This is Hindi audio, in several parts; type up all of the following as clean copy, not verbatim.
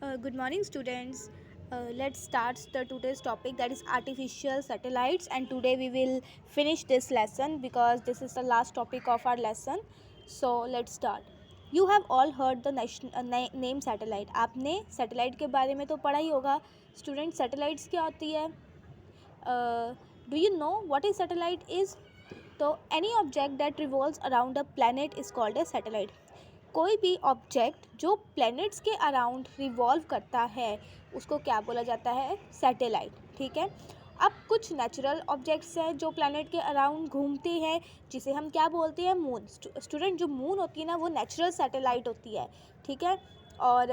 Good morning, students. Let's start the today's topic, that is artificial satellites, and today we will finish this lesson because this is the last topic of our lesson. So let's start. You have all heard the name satellite. आपने सैटेलाइट के बारे में तो पढ़ा ही होगा. स्टूडेंट, सैटेलाइट्स क्या होती है? Do you know what is satellite is? तो any object that revolves around a planet is called a satellite. कोई भी ऑब्जेक्ट जो प्लैनेट्स के अराउंड रिवॉल्व करता है उसको क्या बोला जाता है? सैटेलाइट. ठीक है. अब कुछ नेचुरल ऑब्जेक्ट्स हैं जो प्लैनेट के अराउंड घूमते हैं, जिसे हम क्या बोलते हैं? मून. स्टूडेंट, जो मून होती है ना, वो नेचुरल सैटेलाइट होती है. ठीक है. और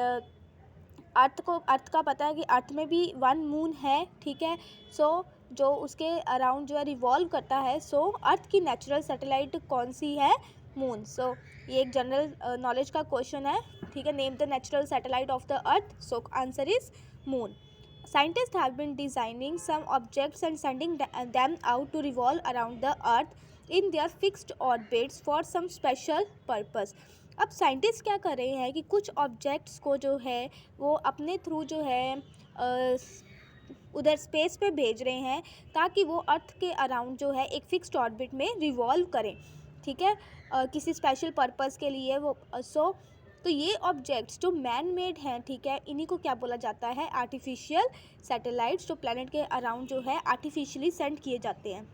अर्थ का पता है कि अर्थ में भी वन मून है. ठीक है. सो जो उसके अराउंड जो है रिवॉल्व करता है, सो अर्थ की नेचुरल सैटेलाइट कौन सी है? मून. सो ये एक जनरल नॉलेज का क्वेश्चन है. ठीक है. Name the natural satellite of the earth. So answer is moon. Scientists have been designing some objects and sending them out to revolve around the earth in their fixed orbits for some special purpose. अब साइंटिस्ट क्या कर रहे हैं कि कुछ ऑब्जेक्ट्स को जो है वो अपने थ्रू जो है उधर स्पेस पे भेज रहे हैं ताकि वो अर्थ के अराउंड जो है एक फिक्स्ड ऑर्बिट में रिवॉल्व करें. ठीक है. किसी स्पेशल पर्पस के लिए वो तो ये ऑब्जेक्ट्स जो मैन मेड हैं, ठीक है, इन्हीं को क्या बोला जाता है? आर्टिफिशियल सैटेलाइट्स, जो प्लैनेट के अराउंड जो है आर्टिफिशियली सेंड किए जाते हैं.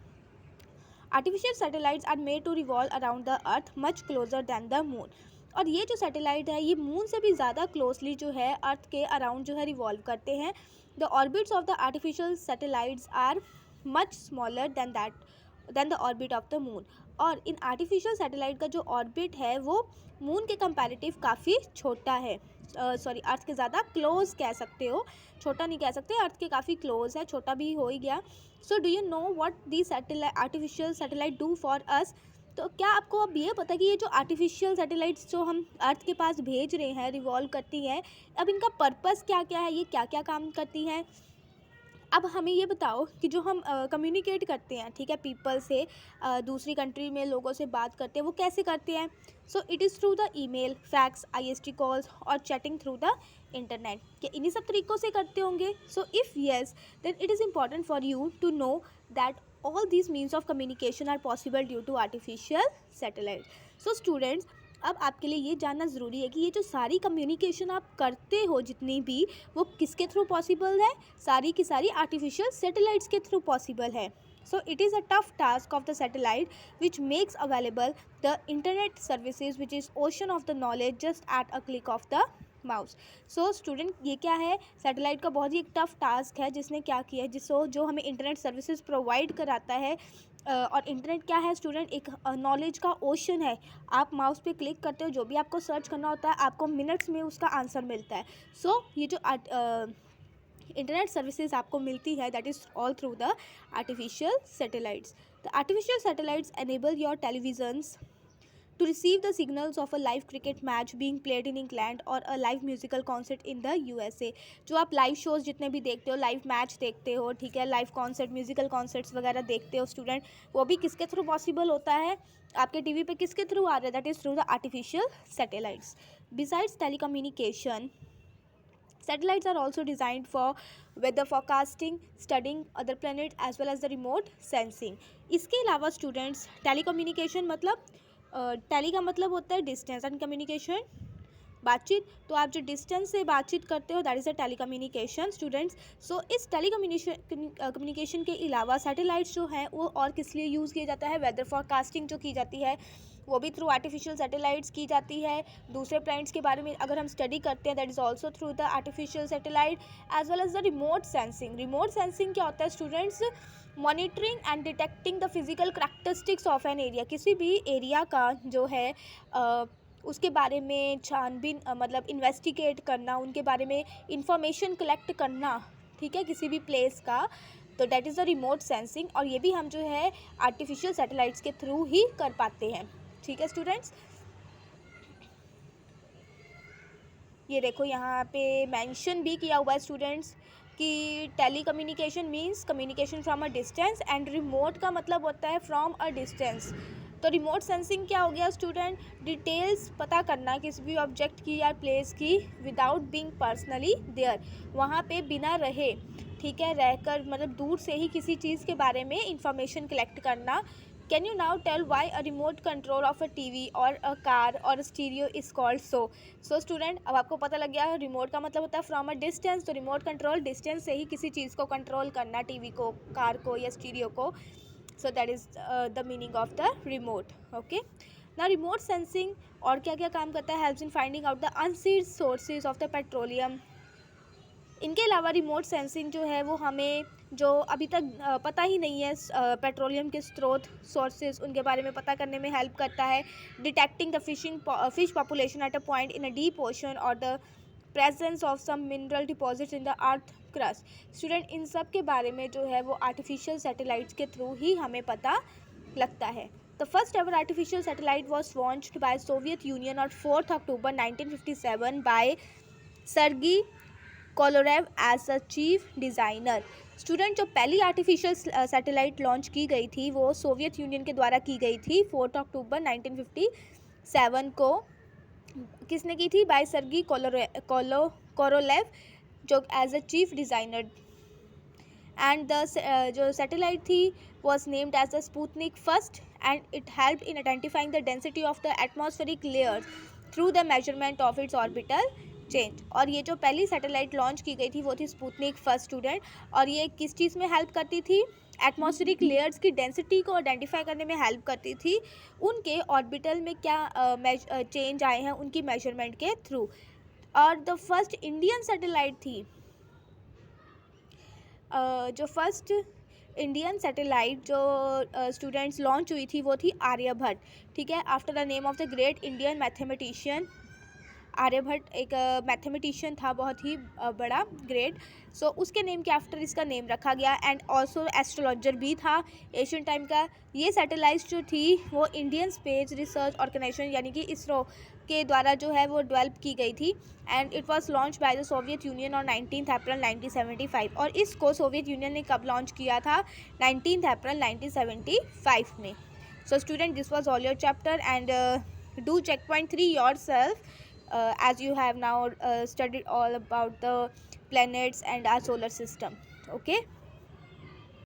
Artificial satellites are made to revolve around the earth much closer than the moon. और ये जो सैटेलाइट है ये मून से भी ज़्यादा क्लोजली जो है अर्थ के अराउंड जो है रिवॉल्व करते हैं. The orbits of the artificial satellites are much smaller than the orbit of the moon. और इन आर्टिफिशियल सैटेलाइट का जो ऑर्बिट है वो मून के कंपैरेटिव काफ़ी छोटा है. अर्थ के ज़्यादा क्लोज कह सकते हो, छोटा नहीं कह सकते. अर्थ के काफ़ी क्लोज है, छोटा भी हो ही गया. So do you know what the artificial satellite do for us? तो क्या आपको अब ये पता कि ये जो आर्टिफिशियल सैटेलाइट्स जो हम अर्थ के पास भेज रहे हैं, रिवॉल्व करती हैं, अब इनका पर्पस क्या क्या है, ये क्या क्या काम करती हैं? अब हमें ये बताओ कि जो हम कम्युनिकेट करते हैं, ठीक है, पीपल से, दूसरी कंट्री में लोगों से बात करते हैं, वो कैसे करते हैं? So it is through the email, fax, IST calls और चैटिंग थ्रू द इंटरनेट. क्या इन्हीं सब तरीक़ों से करते होंगे? So if yes, then it is important for you to know that all these means of communication are possible due to artificial satellite. So students, अब आपके लिए ये जानना ज़रूरी है कि ये जो सारी कम्युनिकेशन आप करते हो जितनी भी, वो किसके थ्रू पॉसिबल है? सारी की सारी आर्टिफिशियल सैटेलाइट्स के थ्रू पॉसिबल है. So it is a tough task of the satellite which makes available the internet services, which is ocean of the knowledge just at a click of the mouse. So student, ये क्या है? सैटेलाइट का बहुत ही एक टफ टास्क है जिसने क्या किया है, जो हमें इंटरनेट सर्विसेज प्रोवाइड कराता है. और इंटरनेट क्या है स्टूडेंट? एक नॉलेज का ओशन है. आप माउस पे क्लिक करते हो, जो भी आपको सर्च करना होता है आपको मिनट्स में उसका आंसर मिलता है. सो ये जो इंटरनेट सर्विसेज आपको मिलती है, that is all through the artificial satellites. The artificial satellites enable your televisions to receive the signals of a live cricket match being played in England or a live musical concert in the USA. जो आप लाइव शोज़ जितने भी देखते हो, लाइव मैच देखते हो, ठीक है, लाइव कॉन्सर्ट, म्यूजिकल कॉन्सर्ट्स वगैरह देखते हो स्टूडेंट, वो भी किसके थ्रू पॉसिबल होता है? आपके टीवी पे किसके थ्रू आ रहा है? That is through the artificial satellites. Besides telecommunication, satellites are also designed for weather forecasting, studying other planets as well as the remote sensing. इसके अलावा स्टूडेंट्स, टेलीकम्युनिकेशन मतलब टेली का मतलब होता है डिस्टेंस एंड कम्युनिकेशन बातचीत. तो आप जो डिस्टेंस से बातचीत करते हो, that is a telecommunication students. So इस कम्युनिकेशन के अलावा सैटेलाइट्स जो हैं वो और किस लिए यूज़ किया जाता है? वेदर फॉरकास्टिंग जो की जाती है वो भी थ्रू आर्टिफिशियल सैटेलाइट्स की जाती है. दूसरे प्लैनेट्स के बारे में अगर हम स्टडी करते हैं, that is also through the artificial satellite. As well as the remote sensing. Remote sensing क्या होता है students? Monitoring and detecting the physical characteristics of an area. किसी भी एरिया का जो है उसके बारे में छानबीन मतलब इन्वेस्टिगेट करना, उनके बारे में इंफॉर्मेशन कलेक्ट करना, ठीक है, किसी भी प्लेस का. तो that is the remote sensing. और ये भी हम जो है आर्टिफिशियल सैटेलाइट्स के थ्रू ही कर पाते हैं. ठीक है स्टूडेंट्स, ये देखो यहाँ पे मेंशन भी किया हुआ है स्टूडेंट्स कि telecommunication means communication from a distance, and remote का मतलब होता है फ्रॉम अ डिस्टेंस. तो रिमोट सेंसिंग क्या हो गया स्टूडेंट? डिटेल्स पता करना किसी भी ऑब्जेक्ट की या प्लेस की विदाउट बीइंग पर्सनली देयर, वहाँ पे बिना रहे, ठीक है, रहकर मतलब दूर से ही किसी चीज़ के बारे में इंफॉर्मेशन कलेक्ट करना। Can you now tell why a remote control of a TV or a car or stereo is called so student, अब आपको पता लग गया रिमोट का मतलब होता है फ्रॉम अ डिस्टेंस, तो रिमोट कंट्रोल डिस्टेंस से ही किसी चीज़ को कंट्रोल करना, टीवी को, कार को या स्टीरियो को। So that is the meaning of the remote. Okay, now remote sensing और क्या क्या काम करता है? helps in finding out the unseen sources of the petroleum. इनके अलावा रिमोट सेंसिंग जो है वो हमें जो अभी तक पता ही नहीं है पेट्रोलियम के स्रोत, सोर्सेज, उनके बारे में पता करने में हेल्प करता है। Detecting the fish population at a point in a deep ocean और the presence of some mineral deposits in the earth crust. Student, इन सब के बारे में जो है वो आर्टिफिशियल सैटेलाइट्स के थ्रू ही हमें पता लगता है। The first ever artificial satellite was launched by Soviet Union on 4 October 1957 by Sergei Korolev as a chief designer. Student, जो पहली आर्टिफिशियल सैटेलाइट लॉन्च की गई थी वो सोवियत यूनियन के द्वारा की गई थी 4 अक्टूबर 1957 को। किसने की थी? बाय सर्गी कोरोलेव, जो as a chief designer. And the जो सैटेलाइट थी was named as the Sputnik first, and it helped in identifying the density of the atmospheric layers through the measurement of its orbital change. और ये जो पहली सैटेलाइट लॉन्च की गई थी वो थी स्पुतनिक फर्स्ट स्टूडेंट, और ये किस चीज़ में हेल्प करती थी? एटमॉस्फेरिक लेयर्स की डेंसिटी को आइडेंटिफाई करने में हेल्प करती थी, उनके ऑर्बिटल में क्या चेंज आए हैं उनकी मेजरमेंट के थ्रू। और द फर्स्ट इंडियन सैटेलाइट थी, जो फर्स्ट इंडियन सैटेलाइट जो स्टूडेंट्स लॉन्च हुई थी वो थी आर्यभट्ट, ठीक है, after the name of the great Indian mathematician. Aryabhata एक मैथमेटिशियन था, बहुत ही बड़ा, ग्रेट, सो उसके नेम के आफ्टर इसका नेम रखा गया। एंड ऑल्सो एस्ट्रोलॉजर भी था एशियन टाइम का। ये सैटेलाइट जो थी वो इंडियन स्पेस रिसर्च ऑर्गेनाइजेशन यानी कि इसरो के द्वारा जो है वो डेवलप की गई थी। And it was launch by the Soviet Union on 19 अप्रैल 1975। और इसको सोवियत यूनियन ने कब लॉन्च किया था? 19 अप्रैल 1975 में। So student, this was all your chapter, and do checkpoint 3 yourself, as you have now studied all about the planets and our solar system. Okay.